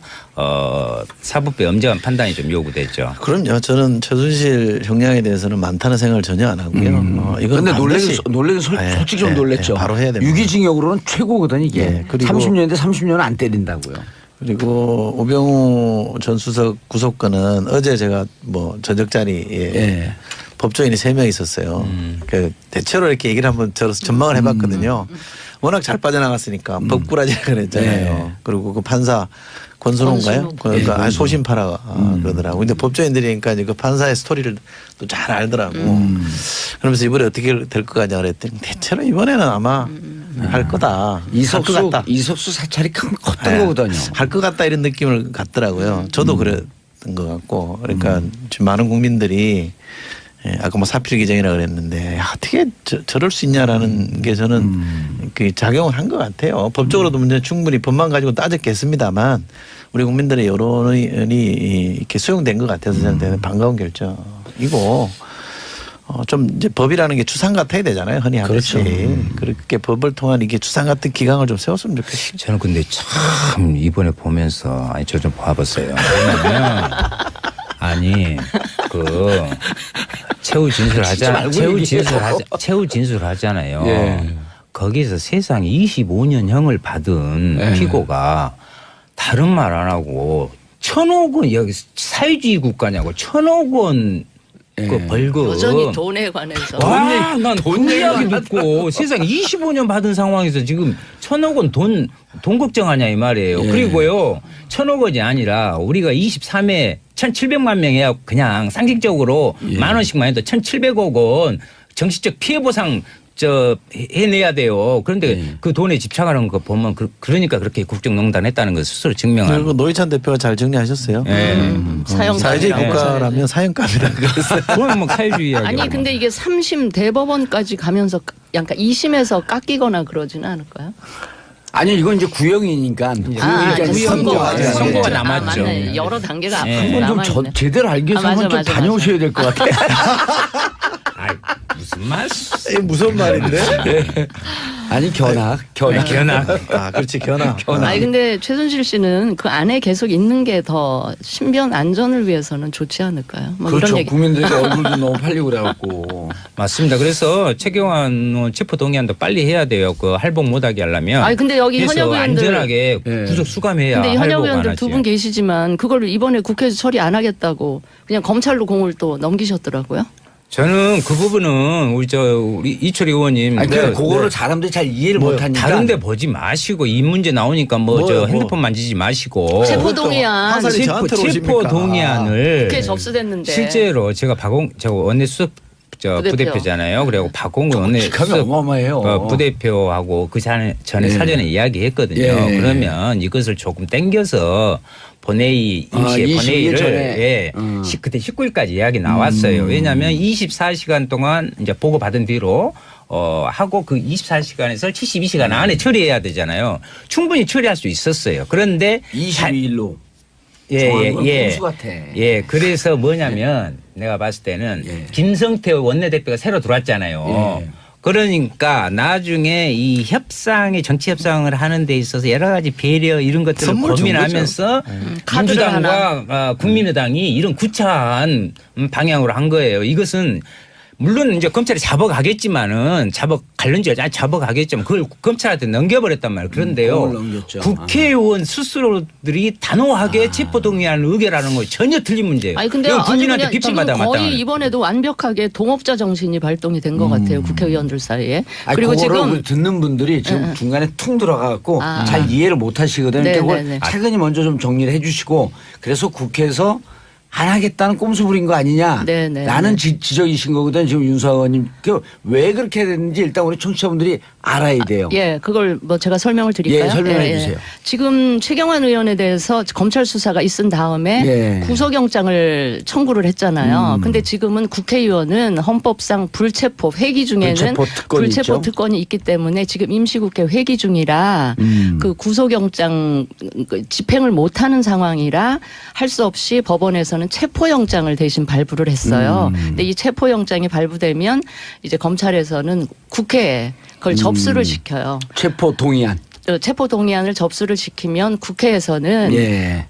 사법부의 엄정한 판단이 좀 요구되죠. 그럼요. 저는 최순실 형량에 대해서는 많다는 생각을 전혀 안 하고요. 이건 근데 반드시 놀래긴 솔직히 좀 놀랬죠. 바로 해야 됩니다. 유기징역으로는 최고거든 이게. 예, 그리고 30년인데 30년은 안 때린다고요. 그리고 우병우 전 수석 구속건은 어제 제가 뭐 저녁 자리에 예. 법조인이 3명 있었어요. 그 대체로 이렇게 얘기를 한번 저로서 전망을 해봤거든요. 워낙 잘 빠져나갔으니까 법꾸라지라 그랬잖아요. 그리고 그 판사 권순호인가요? 그러니까 아주 소심파라 그러더라고. 근데 법조인들이니까 이제 그 판사의 스토리를 또 잘 알더라고. 그러면서 이번에 어떻게 될 것 같냐 그랬더니 대체로 이번에는 아마 할 거다. 이석수 사찰이 컸던 거거든요. 할 것 같다 이런 느낌을 갖더라고요. 저도 그랬던 것 같고. 그러니까 지금 많은 국민들이 아까 뭐 사필 규정이라 그랬는데 어떻게 저럴 수 있냐라는 게 저는 그 작용을 한 것 같아요. 법적으로도 문제는 충분히 법만 가지고 따졌겠습니다만 우리 국민들의 여론이 이렇게 수용된 것 같아서 저는 반가운 결정이고 좀 이제 법이라는 게 추상 같아야 되잖아요. 흔히 하듯이. 그렇죠. 그렇게 법을 통한 이게 추상 같은 기강을 좀 세웠으면 좋겠어요. 저는 근데 참 이번에 보면서 아니 저 좀 봐봤어요. 왜냐면 아니 그 최후 진술하잖아요. 예. 거기서 세상에 25년형을 받은 피고가 다른 말 안 하고 1,000억 원 여기 사회주의 국가냐고 1,000억 원 그 벌금. 여전히 돈에 관해서. 와, 난 돈 이야기 듣고 세상 25년 받은 상황에서 지금 1,000억 원 돈 걱정하냐 이 말이에요. 예. 그리고요 1,000억 원이 아니라 우리가 23회 1,700만 명이야 그냥 상식적으로 만 원씩만 해도 1,700억 원 정치적 피해 보상 해내야 돼요. 그런데 그 돈에 집착하는 거 보면 그러니까 그렇게 국정농단 했다는 걸 스스로 증명한. 그리고 노회찬 대표가 잘 정리하셨어요. 사회주의 국가라면 사형감이라는 그랬어요. 그건 뭐 사회주의 이야기. 아니 근데 이게 3심 대법원까지 가면서 약간 2심에서 깎이거나 그러지는 않을까요? 아니 이건 이제 구형이니까. 선고가 남았죠. 맞네. 여러 단계가 네. 앞으로 한번 남아 좀 있네. 제대로 알기 위해서 한번 좀 다녀오셔야 될 것 같아요. 무슨 말? 이게 무슨 말인데? 아니 견학. 아, 그렇지 견학. 아니 근데 최순실 씨는 그 안에 계속 있는 게 더 신변 안전을 위해서는 좋지 않을까요? 뭐 그렇죠. 이런 얘기. 국민들이 얼굴도 너무 팔리고 그래갖고. 맞습니다. 그래서 최경환 체포 동의안도 빨리 해야 돼요. 그 할복 못하게 하려면. 아니 근데 여기 그래서 현역 의원들 안전하게 구속 수감해야 근데 현역 할복 안 의원들 하지. 두 분 계시지만 그걸 이번에 국회에서 처리 안 하겠다고 그냥 검찰로 공을 또 넘기셨더라고요. 저는 그 부분은 우리 이철희 의원님 아니 그거를 사람들이 잘 이해를 못하니까. 다른데 보지 마시고 이 문제 나오니까 핸드폰 만지지 마시고 체포 동의안 화살이 저한테로 체포 오십니까? 동의안을 국회에 접수됐는데 실제로 제가 저 원내 수석 부대표잖아요. 그리고 박홍근 원내 직함이 어마어마해요. 부대표하고 그 전에 사전에 이야기했거든요. 예. 그러면 이것을 조금 당겨서 본회의 임시의 본회의를 그때 19일까지 이야기 나왔어요. 왜냐하면 24시간 동안 이제 보고 받은 뒤로 하고 그 24시간에서 72시간 안에 처리해야 되잖아요. 충분히 처리할 수 있었어요. 그런데 22일로. 예. 그래서 뭐냐면 내가 봤을 때는 김성태 원내대표가 새로 들어왔잖아요. 그러니까 나중에 이 정치 협상을 하는 데 있어서 여러 가지 배려 이런 것들을 고민하면서 민주당과 국민의당이 이런 구차한 방향으로 한 거예요. 이것은 물론 이제 검찰이 잡아가겠지만은 잡아가겠지만 그걸 검찰한테 넘겨버렸단 말이에요. 그런데요. 국회의원 스스로들이 단호하게 체포동의안을 의결하는 거 전혀 틀린 문제예요. 아니 근데 국민한테 비판받아 지금 거의 이번에도 완벽하게 동업자 정신이 발동이 된 것 같아요. 국회의원들 사이에. 그리고 지금 듣는 분들이 지금 중간에 퉁 들어가갖고 잘 이해를 못 하시거든요. 그걸 차근히 먼저 좀 정리를 해 주시고 그래서 국회에서 안 하겠다는 꼼수 부린 거 아니냐. 네네. 라는 지적이신 거거든 지금 윤수아 의원님. 왜 그렇게 됐는지 일단 우리 청취자분들이 알아야 돼요. 예, 그걸 뭐 제가 설명을 드릴까요? 예, 설명해 주세요. 지금 최경환 의원에 대해서 검찰 수사가 있은 다음에 예. 구속영장을 청구를 했잖아요. 근데 지금은 국회의원은 헌법상 불체포 회기 중에는 불체포 특권이 있기 때문에 지금 임시국회 회기 중이라 그 구속영장 집행을 못하는 상황이라 할 수 없이 법원에서는 체포영장을 대신 발부를 했어요. 근데 이 체포영장이 발부되면 이제 검찰에서는 국회에 그걸 접수를 시켜요. 체포 동의안. 체포 동의안을 접수를 시키면 국회에서는 예.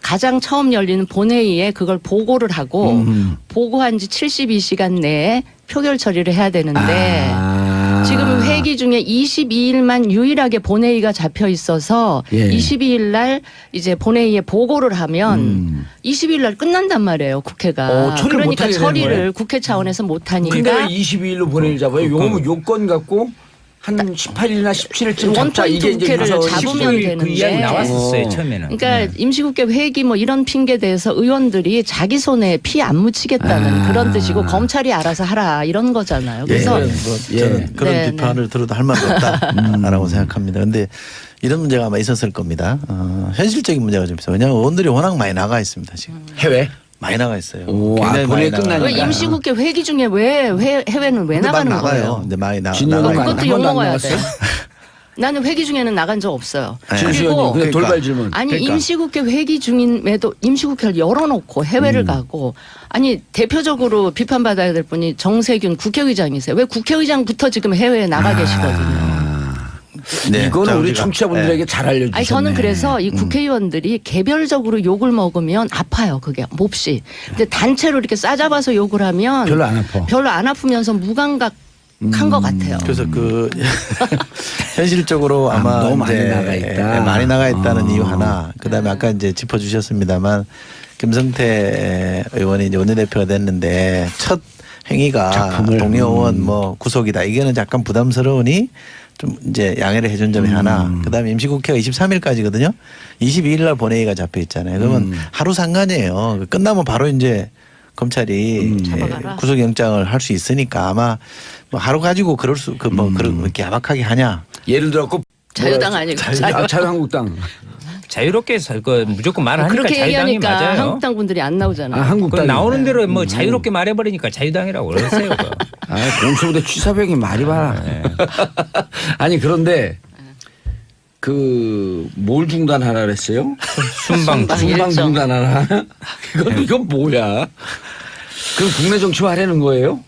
가장 처음 열리는 본회의에 그걸 보고를 하고 보고한 지 72시간 내에 표결 처리를 해야 되는데 지금 회기 중에 22일만 유일하게 본회의가 잡혀 있어서 예. 22일 날 이제 본회의에 보고를 하면 22일 날 끝난단 말이에요, 국회가. 처리를 그러니까 못하게 되는 처리를 거예요? 국회 차원에서 못 하니까. 근데 왜 22일로 본회의를 잡아요? 요거 요건 갖고 한 18일이나 17일쯤 잡자. 이게 이제 국회를 윤석열 잡으면 시국이 되는데. 그 이야기 나왔었어요 처음에는. 그러니까 임시국회 회기 뭐 이런 핑계 대해서 의원들이 자기 손에 피 안 묻히겠다는 그런 뜻이고 검찰이 알아서 하라 이런 거잖아요. 그래서 저는 그런 네, 비판을 들어도 할 말이 없다라고 생각합니다. 그런데 이런 문제가 아마 있었을 겁니다. 현실적인 문제가 좀 있어요. 왜냐하면 의원들이 워낙 많이 나가 있습니다. 지금 해외? 많이 나가 있어요. 오, 굉장히 본회의 많이 나가요. 왜 임시국회 회기 중에 왜 해외는 왜 근데 막 나가는 나가요. 거예요? 근데 많이 진영은 나가요. 한 그것도 번도 욕 안 먹어야 돼. 나갔어요? 나는 회기 중에는 나간 적 없어요. 진수현님, 근데 그러니까. 돌발 질문. 아니 그러니까. 임시국회 회기 중임에도 임시국회를 열어놓고 해외를 가고 아니 대표적으로 비판받아야 될 분이 정세균 국회의장이세요. 왜 국회의장부터 지금 해외에 나가 계시거든요. 네, 이거는 자, 우리 우리가, 청취자분들에게 잘 알려주셨네. 아니 저는 그래서 이 국회의원들이 개별적으로 욕을 먹으면 아파요. 그게 몹시. 근데 단체로 이렇게 싸잡아서 욕을 하면 별로 안 아파. 별로 안 아프면서 무감각. 한 것 같아요. 그래서 그 현실적으로 아마 너무 많이 이제 나가 있다. 많이 나가 있다는 이유 하나. 그다음에 아까 이제 짚어주셨습니다만 김성태 의원이 이제 원내대표가 됐는데 첫 행위가 작품을. 동료 의원 뭐 구속이다. 이게는 약간 부담스러우니 좀 이제 양해를 해준 점이 하나. 그다음에 임시국회가 23일까지거든요. 22일 날 본회의가 잡혀 있잖아요. 그러면 하루 상관이에요. 끝나면 바로 이제 검찰이 잡아가라. 구속영장을 할 수 있으니까 아마 뭐 하루 가지고 그럴 수 그렇게 야박하게 하냐. 예를 들어 자유당 아니고 자유한국당. 자유롭게 그 무조건 말하니까 그렇게 자유당이 얘기하니까 맞아요. 한국당 분들이 안 나오잖아요. 한국당 나오는 대로 뭐 자유롭게 말해버리니까 자유당이라고 그러세요. 공수부대 취사병이 말이 많아. 아니 그런데 그 뭘 중단하라 그랬어요? 순방 일정. 중단하라. 이건 뭐야? 그럼 국내 정치화 하려는 거예요?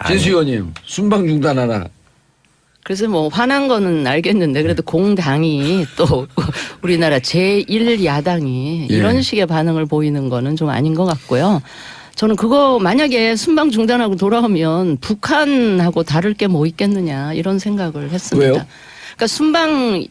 진수 의원님 순방 중단하라. 그래서 뭐 화난 거는 알겠는데 그래도 공당이 또 우리나라 제1야당이 예. 이런 식의 반응을 보이는 거는 좀 아닌 것 같고요. 저는 그거 만약에 순방 중단하고 돌아오면 북한하고 다를 게 뭐 있겠느냐 이런 생각을 했습니다. 왜요? 그러니까 순방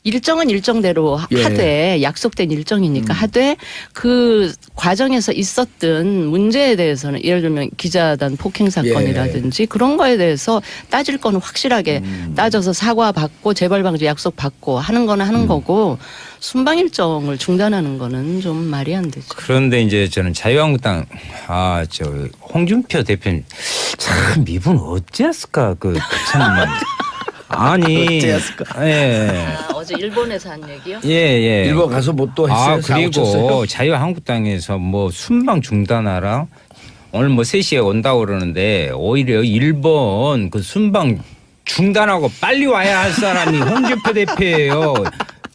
일정은 일정대로 예. 하되 약속된 일정이니까 하되 그 과정에서 있었던 문제에 대해서는 예를 들면 기자단 폭행 사건이라든지 그런 거에 대해서 따질 거는 확실하게 따져서 사과받고 재발방지 약속 받고 하는 거는 하는 거고 순방 일정을 중단하는 거는 좀 말이 안 되죠. 그런데 이제 저는 자유한국당 저 홍준표 대표님 참 이분 어찌했을까 참 아니 어찌했을까? 예. 어제 일본에서 한 얘기요? 예. 일본 가서 뭐 또 했어요? 사고 쳤어요? 그리고 자유한국당에서 뭐 순방 중단하라 오늘 뭐 3시에 온다고 그러는데 오히려 일본 그 순방 중단하고 빨리 와야 할 사람이 홍준표 대표예요.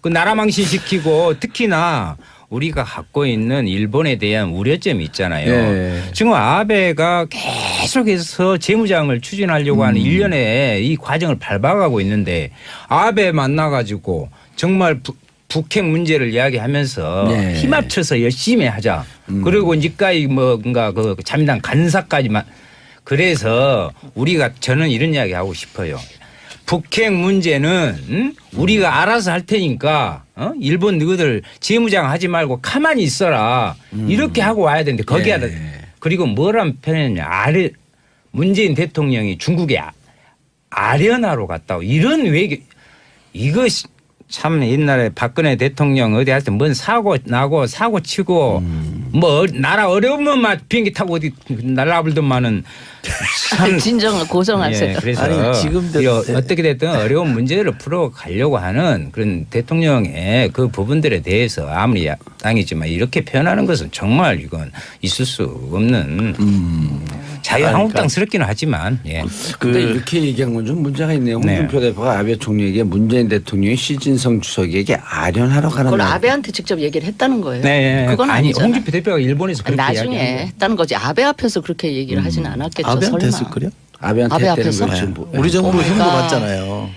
그 나라 망신시키고 특히나 우리가 갖고 있는 일본에 대한 우려점이 있잖아요. 예. 지금 아베가 계속해서 재무장을 추진하려고 하는 일련의 이 과정을 밟아가고 있는데 아베 만나가지고 정말 북핵 문제를 이야기하면서 네. 힘 합쳐서 열심히 하자. 그리고 이제까지 뭔가 그 자민당 간사까지만 그래서 우리가 저는 이런 이야기 하고 싶어요. 북핵 문제는 우리가 알아서 할 테니까 일본 너희들 재무장 하지 말고 가만히 있어라. 이렇게 하고 와야 되는데 거기에 그리고 뭐란 편이냐. 문재인 대통령이 중국에 아련하러 갔다고 이런 외교 이거 참 옛날에 박근혜 대통령 어디 할 때 뭔 사고 나고 사고 치고 뭐 나라 어려우면 막 비행기 타고 어디 날아불더만은 참 진정 고정하세요. 예, 그래서 아니, 지금 어떻게 됐든 어려운 문제를 풀어가려고 하는 그런 대통령의 그 부분들에 대해서 아무리 야당이지만 이렇게 표현하는 것은 정말 이건 있을 수 없는 자유한국당스럽기는 하지만 예. 근데 이렇게 얘기한 건 좀 문제가 있네요. 홍준표 대표가 아베 총리에게 문재인 대통령이 시진성 주석에게 아련하러 가는 그걸 날. 아베한테 직접 얘기를 했다는 거예요. 네, 그건 아니 아니잖아요. 홍준표 대표가 일본에서 그렇게 나중에 이야기한 했다는 거지. 아베 앞에서 그렇게 얘기를 하진 않았겠죠. 아베한테 설마. 했을 거요? 아베한테 아베 했다는 앞에서? 걸 네. 지금 뭐- 우리 정부 그러니까. 힘도 받잖아요.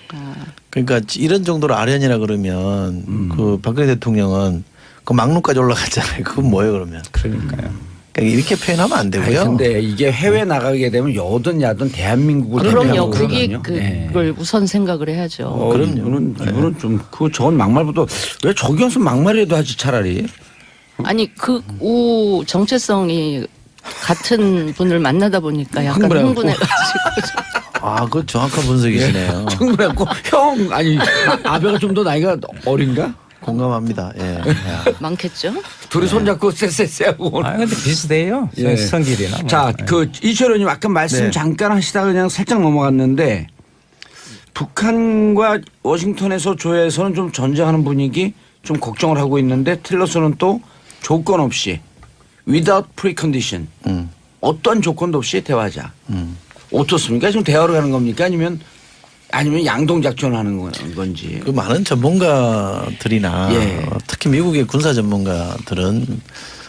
그러니까 이런 정도로 아련이라 그러면 그 박근혜 대통령은 그 막루까지 올라갔잖아요. 그건 뭐예요 그러면? 그러니까요. 그러니까 이렇게 표현하면 안 아니, 되고요. 근데 이게 해외 나가게 되면 여든 야든 대한민국을 그럼요. 대표하고 그게 그러거든요. 그걸 우선 생각을 해야죠. 그럼요. 이분은 좀 그 저건 막말보다 왜 저기 와서 막말이라도 하지 차라리. 아니 우 정체성이 같은 분을 만나다 보니까 약간 흥분해갖고. 흥분해가지고 아, 그 정확한 분석이시네요. 충분했고 형 아니 아베가 좀 더 나이가 어린가? 공감합니다. 예. 많겠죠. 둘이 손잡고 쎄쎄쎄하고. 아 근데 비슷해요. 예. 성질이나. 뭐. 자, 그 이철원님 아까 말씀 네. 잠깐 하시다가 그냥 살짝 넘어갔는데 북한과 워싱턴에서 조회에서는 좀 전쟁하는 분위기 좀 걱정을 하고 있는데 틸러스는 또 조건 없이 without precondition 어떤 조건도 없이 대화하자. 어떻습니까? 지금 대화로 가는 겁니까? 아니면 양동 작전을 하는 건지. 그 많은 전문가들이나 예. 특히 미국의 군사 전문가들은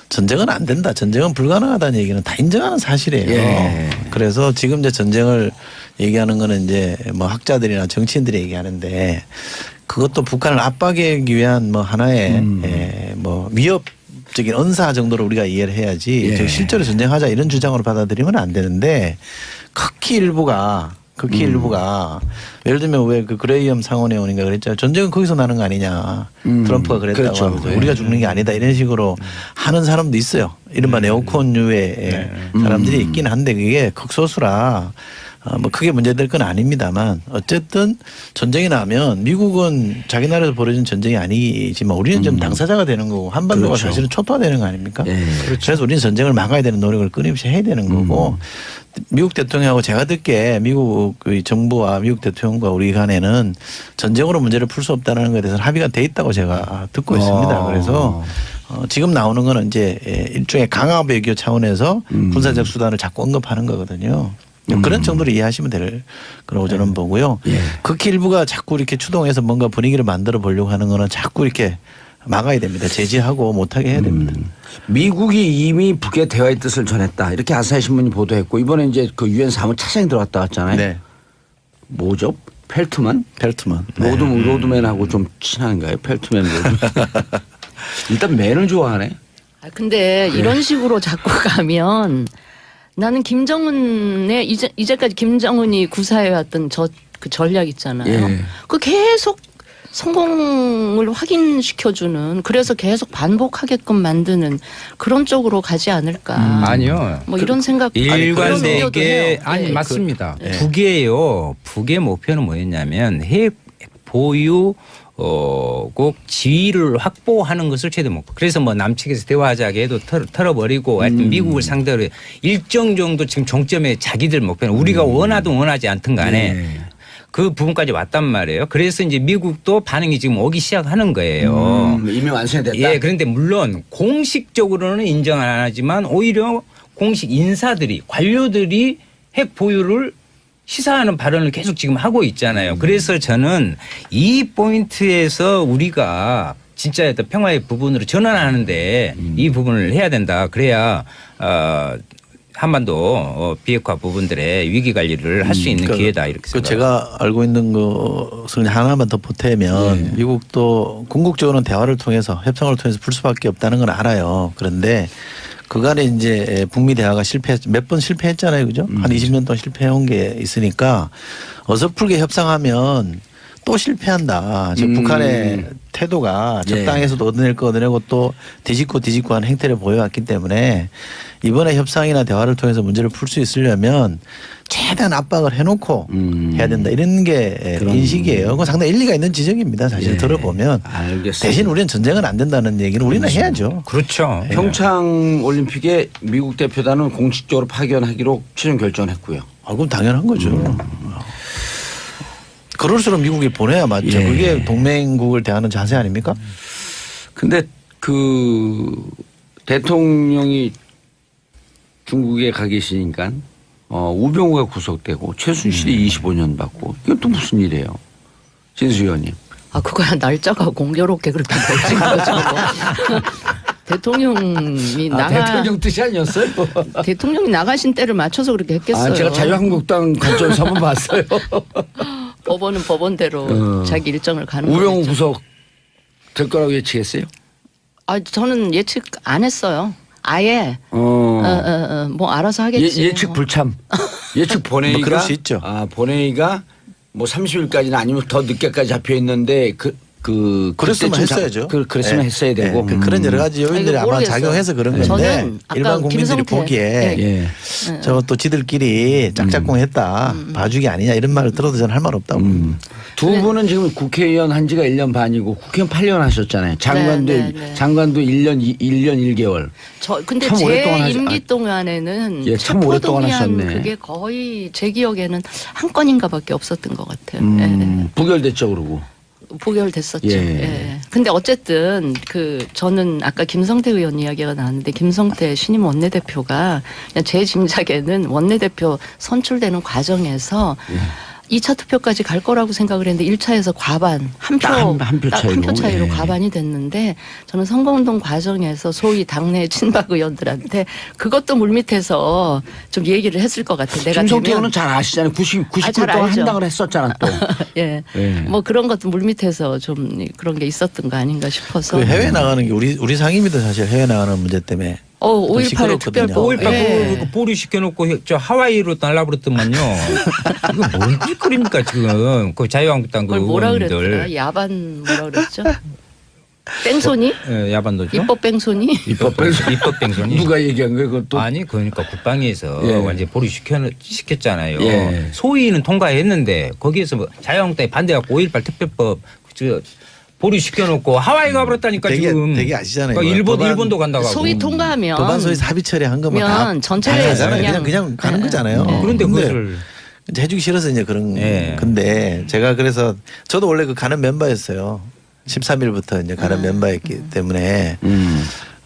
전쟁은 안 된다. 전쟁은 불가능하다는 얘기는 다 인정하는 사실이에요. 예. 그래서 지금 이제 전쟁을 얘기하는 거는 이제 뭐 학자들이나 정치인들이 얘기하는데 그것도 북한을 압박하기 위한 뭐 하나의 뭐 위협적인 언사 정도로 우리가 이해를 해야지 예. 실제로 전쟁하자 이런 주장으로 받아들이면 안 되는데 극히 일부가 예를 들면 왜 그 그레이엄 상원의원인가 그랬잖아요. 전쟁은 거기서 나는 거 아니냐. 트럼프가 그랬다고 그렇죠. 하면서 우리가 죽는 게 아니다 이런 식으로 하는 사람도 있어요. 이른바 네오콘류의 사람들이 있긴 한데 그게 극소수라 뭐 크게 문제될 건 아닙니다만 어쨌든 전쟁이 나면 미국은 자기 나라에서 벌어진 전쟁이 아니지만 우리는 좀 당사자가 되는 거고 한반도가 그렇죠. 사실은 초토화되는 거 아닙니까? 예. 그래서 우리는 전쟁을 막아야 되는 노력을 끊임없이 해야 되는 거고 미국 대통령하고 제가 듣기에 미국 그 정부와 미국 대통령과 우리 간에는 전쟁으로 문제를 풀 수 없다는 것에 대해서는 합의가 돼 있다고 제가 듣고 있습니다. 그래서 지금 나오는 거는 이제 일종의 강화 외교 차원에서 군사적 수단을 자꾸 언급하는 거거든요. 그런 정도로 이해하시면 될 거라고 저는 보고요. 극히 일부가 자꾸 이렇게 추동해서 뭔가 분위기를 만들어 보려고 하는 거는 자꾸 이렇게 막아야 됩니다. 제지하고 못하게 해야 됩니다. 미국이 이미 북의 대화의 뜻을 전했다. 이렇게 아사히 신문이 보도했고 이번에 이제 그 유엔 사무 차장이 들어갔다 왔잖아요. 네. 뭐죠? 펠트만? 펠트만. 로드맨하고 좀 친한가요? 펠트맨 로드맨. 일단 맨을 좋아하네. 아, 근데 이런 식으로 자꾸 가면 나는 김정은의 이제까지 김정은이 구사해왔던 그 전략 있잖아요. 예. 그 계속 성공을 확인시켜주는 그래서 계속 반복하게끔 만드는 그런 쪽으로 가지 않을까. 아니요. 뭐 이런 생각. 그런 우려도 일관되게 해요. 아니 네. 맞습니다. 북의 목표는 뭐였냐면 핵 보유 꼭 지위를 확보하는 것을 최대 목표. 그래서 뭐 남측에서 대화하자게 해도 털어버리고 하여튼 미국을 상대로 일정 정도 지금 종점에 자기들 목표는 우리가 원하든 원하지 않든 간에 네. 그 부분까지 왔단 말이에요. 그래서 이제 미국도 반응이 지금 오기 시작하는 거예요. 이미 완성이 됐다. 예, 그런데 물론 공식적으로는 인정 안 하지만 오히려 공식 인사들이 관료들이 핵 보유를 시사하는 발언을 계속 지금 하고 있잖아요. 그래서 저는 이 포인트에서 우리가 진짜 어떤 평화의 부분으로 전환하는데 이 부분을 해야 된다. 그래야 한반도 비핵화 부분들의 위기 관리를 할 수 있는 기회다 이렇게 생각합니다. 제가 알고 있는 것을 하나만 더 보태면 미국도 궁극적으로는 대화를 통해서 협상을 통해서 풀 수밖에 없다는 건 알아요. 그런데 그간에 이제 북미 대화가 몇 번 실패했잖아요. 그죠? 한 20년 동안 실패해온 게 있으니까 어설프게 협상하면 또 실패한다. 즉 북한의 태도가 적당해서도 얻어낼 거 얻어내고 또 뒤집고 하는 행태를 보여왔기 때문에 이번에 협상이나 대화를 통해서 문제를 풀 수 있으려면 최대한 압박을 해놓고 해야 된다. 이런 게 인식이에요. 그건 상당히 일리가 있는 지적입니다. 사실 들어보면. 알겠습니다. 대신 우리는 전쟁은 안 된다는 얘기는 우리는 해야죠. 그렇죠. 평창 올림픽에 미국 대표단은 공식적으로 파견하기로 최종 결정했고요. 그럼 당연한 거죠. 그럴수록 미국이 보내야 맞죠. 그게 동맹국을 대하는 자세 아닙니까? 근데 그 대통령이 중국에 가 계시니까 우병우가 구속되고 최순실이 25년 받고 이건 또 무슨 일이에요? 진수 의원님. 그거야 날짜가 공교롭게 그렇게 벌어진 거죠. 대통령이 대통령 뜻이 아니었어요? 대통령이 나가신 때를 맞춰서 그렇게 했겠어요. 제가 자유한국당 관점에서 한번 봤어요. 법원은 법원대로 자기 일정을 가는 거죠. 우병우 구속 될 거라고 예측했어요? 저는 예측 안 했어요. 아예 뭐 알아서 하겠지. 예측 불참. 예측 본회의가 그럴 수 있죠. 본회의가 뭐 30일까지는 아니면 더 늦게까지 잡혀 있는데 그랬으면 했어야죠. 그랬으면 했어야 되고 그런 여러 가지 요인들이 아마 모르겠어요. 작용해서 그런 건데 저는 일반 국민들이 김성태. 보기에 저또 지들끼리 짝짝꿍했다 봐주기 아니냐 이런 말을 들어도 저는 할 말 없다고. 두 분은 지금 국회의원 한 지가 1년 반이고 국회의원 8년 하셨잖아요. 장관도 1년 1개월. 근데 참 제 오랫동안 임기 동안에는 참 오랫동안 하셨네. 그게 거의 제 기억에는 한 건인가밖에 없었던 것 같아요. 부결됐죠, 그러고. 부결됐었죠. 근데 어쨌든 저는 아까 김성태 의원 이야기가 나왔는데 김성태 신임 원내대표가 그냥 제 짐작에는 원내대표 선출되는 과정에서 2차 투표까지 갈 거라고 생각을 했는데 1차에서 과반 한 표 차이로 과반이 됐는데 저는 선거운동 과정에서 소위 당내 친박 의원들한테 그것도 물밑에서 좀 얘기를 했을 것 같아요. 내가 김성태 의원은 잘 아시잖아요. 99일 동안 한당을 했었잖아 또. 뭐 그런 것도 물밑에서 좀 그런 게 있었던 거 아닌가 싶어서. 해외 나가는 게 우리 상임위도 사실 해외 나가는 문제 때문에 5.18 특별법. 5.18 보류 시켜놓고 저 하와이로 날라버렸더만요. 이거 뭔 짓거리입니까 지금. 그 자유한국당 그 뭐라 의원들. 그랬더라. 야반 뭐라 그랬죠? 뺑소니? 야반도죠. 입법 뺑소니? 입법 뺑소니. 누가 얘기한 거예요 그것도? 아니 그러니까 국방위에서 완전 보류 시켰잖아요. 소위는 통과했는데 거기에서 뭐 자유한국당이 반대하고 5.18 특별법 보류 시켜놓고 하와이 가버렸다니까 지금. 되게 아시잖아요. 그러니까 일본도 간다고 하고. 소위 통과하면 도반 소위 사비 처리한 거면 다 전체를 그냥 가는 거잖아요. 그런데 그것을 해주기 싫어서 이제 그런 건데 제가 그래서 저도 원래 가는 멤버였어요. 13일부터 이제 가는 멤버였기 때문에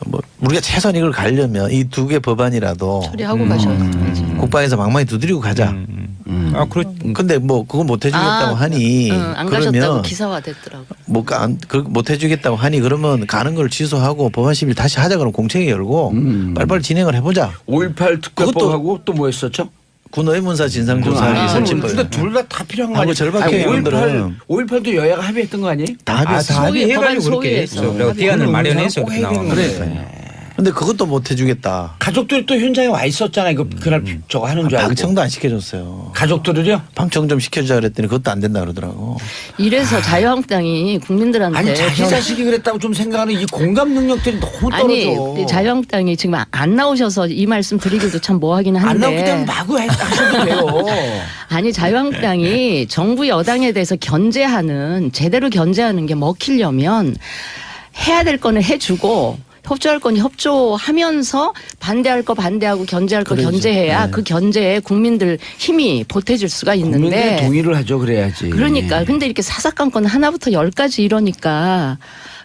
뭐 우리가 최소한 이걸 가려면 이 두 개 법안이라도 처리하고 가셔야지. 국방에서 막막히 두드리고 가자. 근데 뭐 그거 못 해주겠다고 하니 안 그러면 가셨다고 기사화 됐더라고. 못 해주겠다고 하니 그러면 가는 걸 취소하고 법안 심의 다시 하자 그러면 공청회 열고 빨리빨리 진행을 해보자. 5.18 특별법하고 또 뭐 했었죠? 군의문사 진상조사하기 설치법. 근데 둘 다 필요한 거 하고 아니에요? 절박한 의원들은 5.18도 여야가 합의했던 거 아니에요? 다 합의했어. 다 합의해가지고 그렇게 했어. 그리고 대안을 마련해서 그렇게 나온 그러니까요. 근데 그것도 못 해주겠다. 가족들이 또 현장에 와 있었잖아요. 그날 저거 하는 줄 알고. 방청도 안 시켜줬어요. 가족들을요? 방청 좀 시켜주자 그랬더니 그것도 안 된다 그러더라고. 이래서 자유한국당이 국민들한테 아니 자기 자식이 그랬다고 좀 생각하는 이 공감 능력들이 너무 떨어져. 아니 자유한국당이 지금 안 나오셔서 이 말씀 드리기도 참 뭐하긴 한데. 안 나오기 때문에 마구 하셔도 돼요. 아니 자유한국당이 정부 여당에 대해서 제대로 견제하는 게 먹히려면 해야 될 거는 해주고 협조할 건 협조하면서 반대할 거 반대하고 견제할 거 견제해야 그 견제에 국민들 힘이 보태질 수가 있는데. 국민들이 동의를 하죠. 그래야지. 그러니까. 근데 이렇게 사사건건 하나부터 10까지 이러니까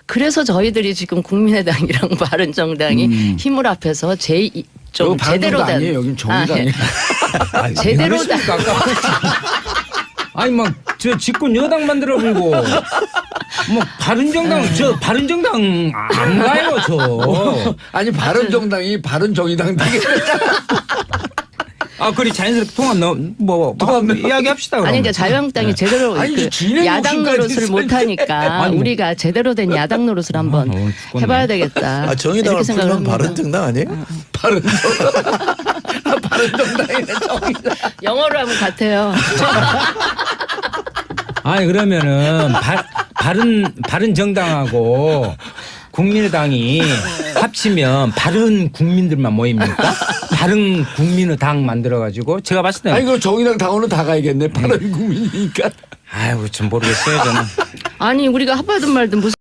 그래서 저희들이 지금 국민의당이랑 바른정당이 힘을 합해서 좀 제대로 된. 아니에요. 여긴 정의당이에요. 제대로 된. 아니 막 저 집권 여당 만들어 불고 뭐 바른정당 바른정당 안 가요 저. 아니 바른정당이 바른정의당 되게. 그리 자연스럽게 통합 이야기합시다. 그럼. 아니 그러니까 자유한국당이 제대로 야당 노릇을 못하니까 우리가 제대로 된 야당 노릇을 한번 해봐야 되겠다. 정의당을 풀면 바른정당 아니에요? 바른정당이네 정의당. 영어로 하면 같아요. 아니 그러면은 바른 정당하고 국민의당이 합치면 바른 국민들만 모입니까? 바른 국민의 당 만들어가지고 제가 봤을 때는 아이고 정의당 당원은 다 가야겠네. 바른 국민이니까. 아이고 좀 모르겠어요 저는. 아니 우리가 합하든 말든 무슨